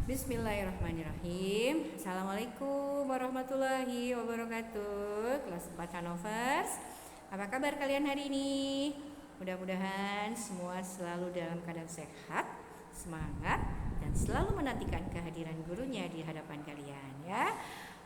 Bismillahirrahmanirrahim. Assalamualaikum warahmatullahi wabarakatuh. Kelas 4 Hanovers. Apa kabar kalian hari ini? Mudah-mudahan semua selalu dalam keadaan sehat, semangat, dan selalu menantikan kehadiran gurunya di hadapan kalian ya.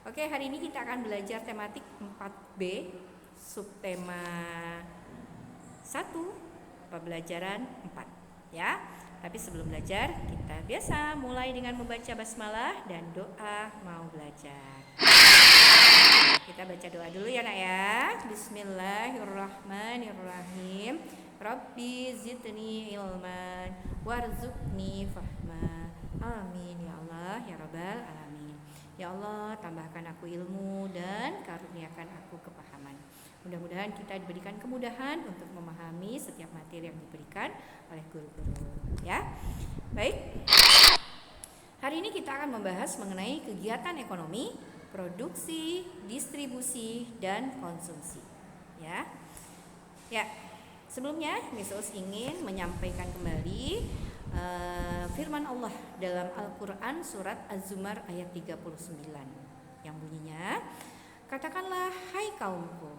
Oke, hari ini kita akan belajar tematik 4B, subtema 1, pembelajaran 4 ya. Tapi sebelum belajar, kita biasa mulai dengan membaca basmalah dan doa mau belajar. Kita baca doa dulu ya nak ya. Bismillahirrahmanirrahim. Rabbi zidni ilman warzuqni fahma. Amin ya Allah ya Rabbal alamin. Ya Allah, tambahkan aku ilmu dan karuniakan aku kepahaman. Mudah-mudahan kita diberikan kemudahan untuk memahami setiap materi yang diberikan oleh guru-guru ya. Baik. Hari ini kita akan membahas mengenai kegiatan ekonomi, produksi, distribusi, dan konsumsi ya. Ya. Sebelumnya Miss Us ingin menyampaikan kembali firman Allah dalam Al-Qur'an surat Az-Zumar ayat 39 yang bunyinya, katakanlah hai kaumku,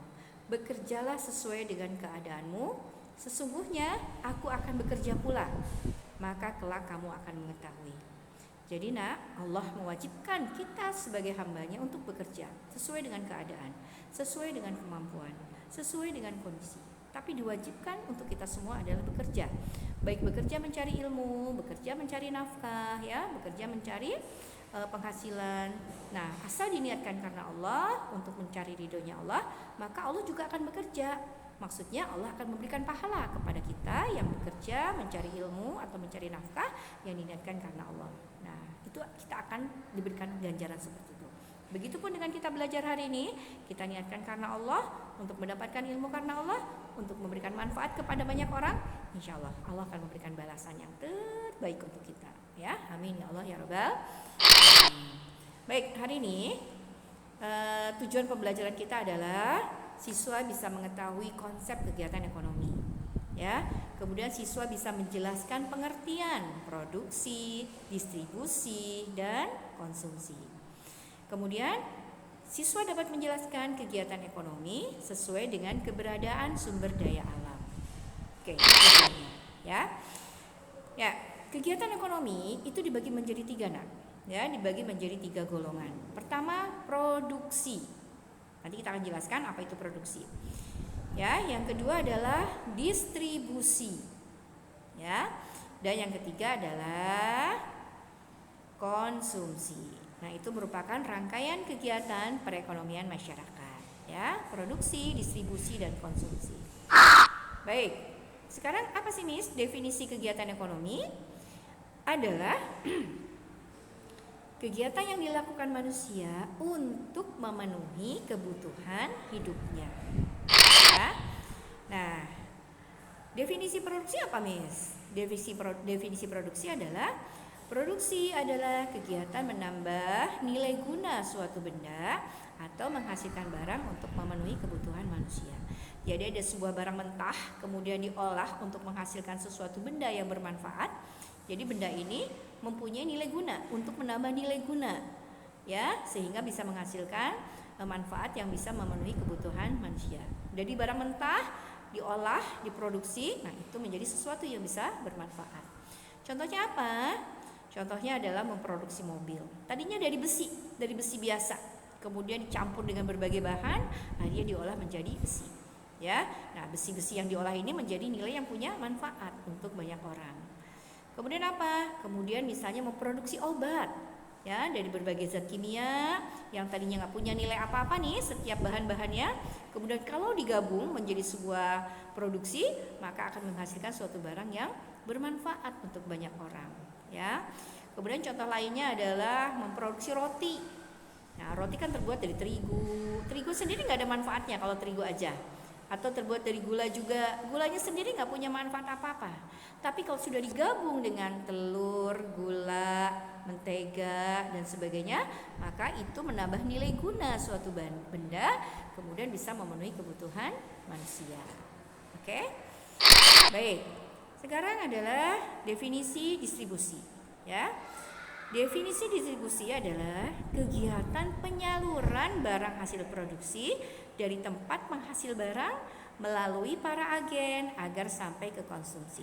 bekerjalah sesuai dengan keadaanmu, sesungguhnya aku akan bekerja pula, maka kelak kamu akan mengetahui. Jadi nak, Allah mewajibkan kita sebagai hambanya untuk bekerja sesuai dengan keadaan, sesuai dengan kemampuan, sesuai dengan kondisi. Tapi diwajibkan untuk kita semua adalah bekerja. Baik bekerja mencari ilmu, bekerja mencari nafkah ya, bekerja mencari penghasilan. Nah, asal diniatkan karena Allah untuk mencari ridhonya Allah, maka Allah juga akan bekerja. Maksudnya Allah akan memberikan pahala kepada kita yang bekerja mencari ilmu atau mencari nafkah yang diniatkan karena Allah. Nah, itu kita akan diberikan ganjaran seperti itu. Begitupun dengan kita belajar hari ini, kita niatkan karena Allah, untuk mendapatkan ilmu karena Allah, untuk memberikan manfaat kepada banyak orang, insya Allah Allah akan memberikan balasan yang terbaik untuk kita ya. Amin ya Allah ya Rabbal. Baik, hari ini tujuan pembelajaran kita adalah siswa bisa mengetahui konsep kegiatan ekonomi ya. Kemudian siswa bisa menjelaskan pengertian produksi, distribusi, dan konsumsi. Kemudian siswa dapat menjelaskan kegiatan ekonomi sesuai dengan keberadaan sumber daya alam. Oke, ya. Ya, kegiatan ekonomi itu dibagi menjadi 3 nak. Ya, dibagi menjadi 3 golongan. Pertama, produksi. Nanti kita akan jelaskan apa itu produksi. Ya, yang kedua adalah distribusi. Ya. Dan yang ketiga adalah konsumsi. Nah, itu merupakan rangkaian kegiatan perekonomian masyarakat, ya, produksi, distribusi, dan konsumsi. Baik, sekarang apa sih Miss definisi kegiatan ekonomi? Adalah kegiatan yang dilakukan manusia untuk memenuhi kebutuhan hidupnya. Ya. Nah, definisi produksi apa Miss? Definisi produksi adalah produksi adalah kegiatan menambah nilai guna suatu benda atau menghasilkan barang untuk memenuhi kebutuhan manusia. Jadi ada sebuah barang mentah kemudian diolah untuk menghasilkan sesuatu benda yang bermanfaat. Jadi benda ini mempunyai nilai guna untuk menambah nilai guna ya, sehingga bisa menghasilkan manfaat yang bisa memenuhi kebutuhan manusia. Jadi barang mentah diolah, diproduksi, nah itu menjadi sesuatu yang bisa bermanfaat. Contohnya apa? Contohnya adalah memproduksi mobil. Tadinya dari besi biasa, kemudian dicampur dengan berbagai bahan, akhirnya diolah menjadi besi. Ya, nah besi-besi yang diolah ini menjadi nilai yang punya manfaat untuk banyak orang. Kemudian apa? Kemudian misalnya memproduksi obat, ya, dari berbagai zat kimia yang tadinya nggak punya nilai apa-apa nih setiap bahan-bahannya. Kemudian kalau digabung menjadi sebuah produksi, maka akan menghasilkan suatu barang yang bermanfaat untuk banyak orang. Ya, kemudian contoh lainnya adalah memproduksi roti. Nah, roti kan terbuat dari terigu. Terigu sendiri nggak ada manfaatnya kalau terigu aja. Atau terbuat dari gula juga. Gulanya sendiri nggak punya manfaat apa-apa. Tapi kalau sudah digabung dengan telur, gula, mentega dan sebagainya, maka itu menambah nilai guna suatu benda, kemudian bisa memenuhi kebutuhan manusia. Oke? Baik. Sekarang adalah definisi distribusi, ya. Definisi distribusi adalah kegiatan penyaluran barang hasil produksi dari tempat penghasil barang melalui para agen agar sampai ke konsumsi.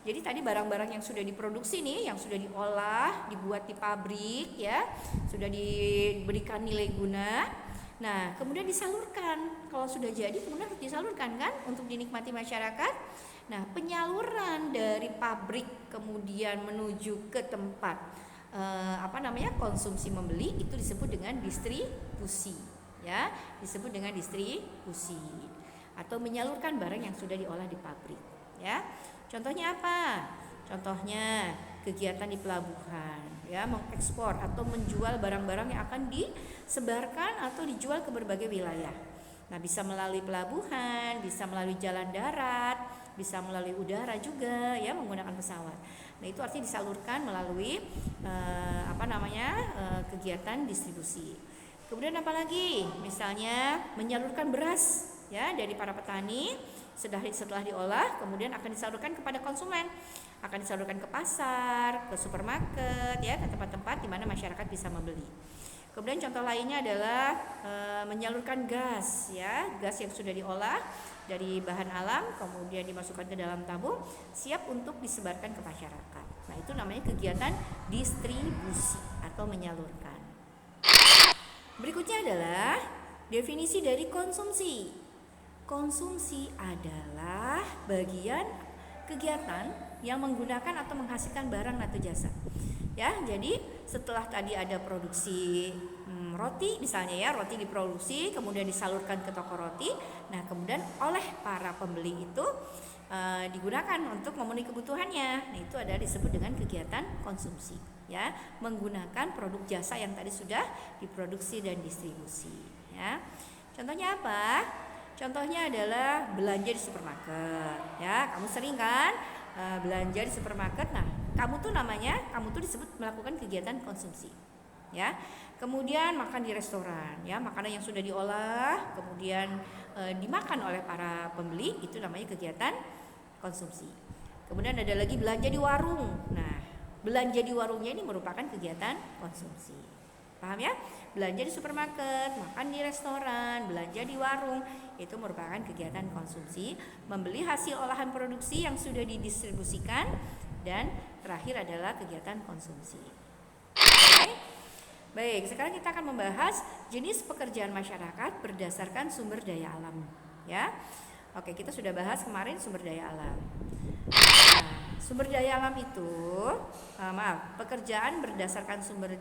Jadi tadi barang-barang yang sudah diproduksi nih, yang sudah diolah, dibuat di pabrik ya, sudah diberikan nilai guna. Nah, kemudian disalurkan. Kalau sudah jadi kemudian harus disalurkan kan untuk dinikmati masyarakat. Nah, penyaluran dari pabrik kemudian menuju ke tempat konsumsi membeli itu disebut dengan distribusi ya, disebut dengan distribusi atau menyalurkan barang yang sudah diolah di pabrik ya. Contohnya apa? Contohnya kegiatan di pelabuhan ya, mengekspor atau menjual barang-barang yang akan disebarkan atau dijual ke berbagai wilayah. Nah, bisa melalui pelabuhan, bisa melalui jalan darat, bisa melalui udara juga ya, menggunakan pesawat. Nah, itu artinya disalurkan melalui kegiatan distribusi. Kemudian apa lagi? Misalnya menyalurkan beras ya dari para petani setelah diolah kemudian akan disalurkan kepada konsumen, akan disalurkan ke pasar, ke supermarket ya, ke tempat-tempat di mana masyarakat bisa membeli. Kemudian contoh lainnya adalah menyalurkan gas ya, gas yang sudah diolah dari bahan alam kemudian dimasukkan ke dalam tabung siap untuk disebarkan ke masyarakat. Nah, itu namanya kegiatan distribusi atau menyalurkan. Berikutnya adalah definisi dari konsumsi. Konsumsi adalah bagian kegiatan yang menggunakan atau menghasilkan barang atau jasa. Ya, jadi setelah tadi ada produksi roti misalnya ya, roti diproduksi kemudian disalurkan ke toko roti. Nah, kemudian oleh para pembeli itu digunakan untuk memenuhi kebutuhannya. Nah, itu adalah disebut dengan kegiatan konsumsi ya, menggunakan produk jasa yang tadi sudah diproduksi dan distribusi ya. Contohnya apa? Contohnya adalah belanja di supermarket ya. Kamu sering kan belanja di supermarket. Nah, kamu tuh disebut melakukan kegiatan konsumsi ya. Kemudian makan di restoran ya, makanan yang sudah diolah kemudian dimakan oleh para pembeli, itu namanya kegiatan konsumsi. Kemudian ada lagi belanja di warung. Nah, belanja di warungnya ini merupakan kegiatan konsumsi. Paham ya? Belanja di supermarket, makan di restoran, belanja di warung, itu merupakan kegiatan konsumsi, membeli hasil olahan produksi yang sudah didistribusikan, dan terakhir adalah kegiatan konsumsi. Oke? Baik, sekarang kita akan membahas jenis pekerjaan masyarakat berdasarkan sumber daya alam ya. Oke, kita sudah bahas kemarin sumber daya alam. Nah, sumber daya alam itu pekerjaan berdasarkan sumber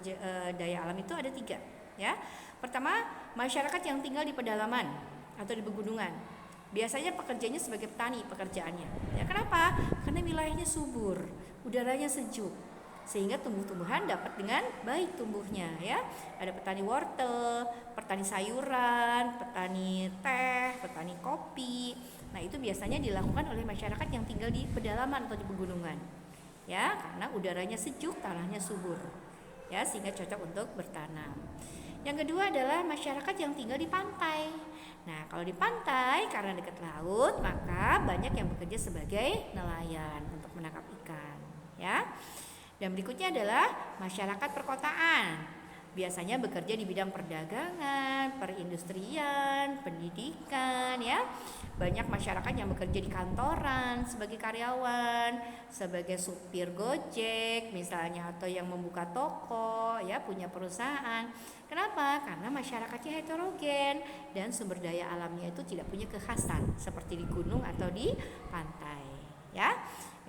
daya alam itu ada 3 ya. Pertama, masyarakat yang tinggal di pedalaman atau di pegunungan. Biasanya pekerjanya sebagai petani pekerjaannya. Ya, kenapa? Karena wilayahnya subur, udaranya sejuk, sehingga tumbuh-tumbuhan dapat dengan baik tumbuhnya ya. Ada petani wortel, petani sayuran, petani teh, petani kopi. Nah, itu biasanya dilakukan oleh masyarakat yang tinggal di pedalaman atau di pegunungan. Ya, karena udaranya sejuk, tanahnya subur. Ya, sehingga cocok untuk bertanam. Yang kedua adalah masyarakat yang tinggal di pantai. Nah, kalau di pantai karena dekat laut, maka banyak yang bekerja sebagai nelayan untuk menangkap ikan, ya. Dan berikutnya adalah masyarakat perkotaan. Biasanya bekerja di bidang perdagangan, perindustrian, pendidikan ya. Banyak masyarakat yang bekerja di kantoran sebagai karyawan, sebagai supir Gojek misalnya, atau yang membuka toko ya, punya perusahaan. Kenapa? Karena masyarakatnya heterogen dan sumber daya alamnya itu tidak punya kekhasan seperti di gunung atau di pantai ya.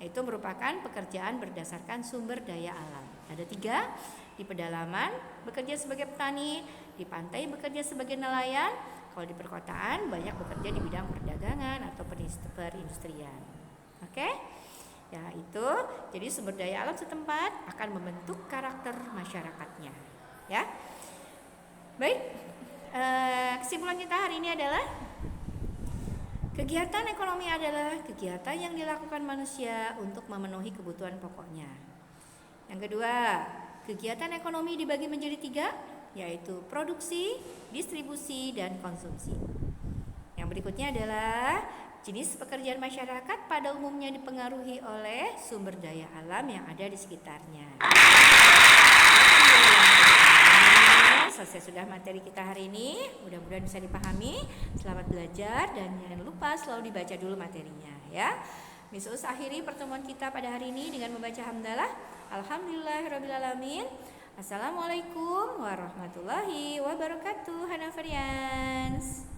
Itu merupakan pekerjaan berdasarkan sumber daya alam. Ada 3. Di pedalaman bekerja sebagai petani, di pantai bekerja sebagai nelayan, kalau di perkotaan banyak bekerja di bidang perdagangan atau perindustrian. Oke? Ya, itu jadi sumber daya alam setempat akan membentuk karakter masyarakatnya. Ya. Baik. Kesimpulan kita hari ini adalah kegiatan ekonomi adalah kegiatan yang dilakukan manusia untuk memenuhi kebutuhan pokoknya. Yang kedua, kegiatan ekonomi dibagi menjadi 3, yaitu produksi, distribusi, dan konsumsi. Yang berikutnya adalah jenis pekerjaan masyarakat pada umumnya dipengaruhi oleh sumber daya alam yang ada di sekitarnya. sudah materi kita hari ini. Mudah-mudahan bisa dipahami. Selamat belajar dan jangan lupa selalu dibaca dulu materinya ya. Miss Us akhiri pertemuan kita pada hari ini dengan membaca hamdalah. Alhamdulillahirrabbilalamin. Assalamualaikum warahmatullahi wabarakatuh. Hanafarians.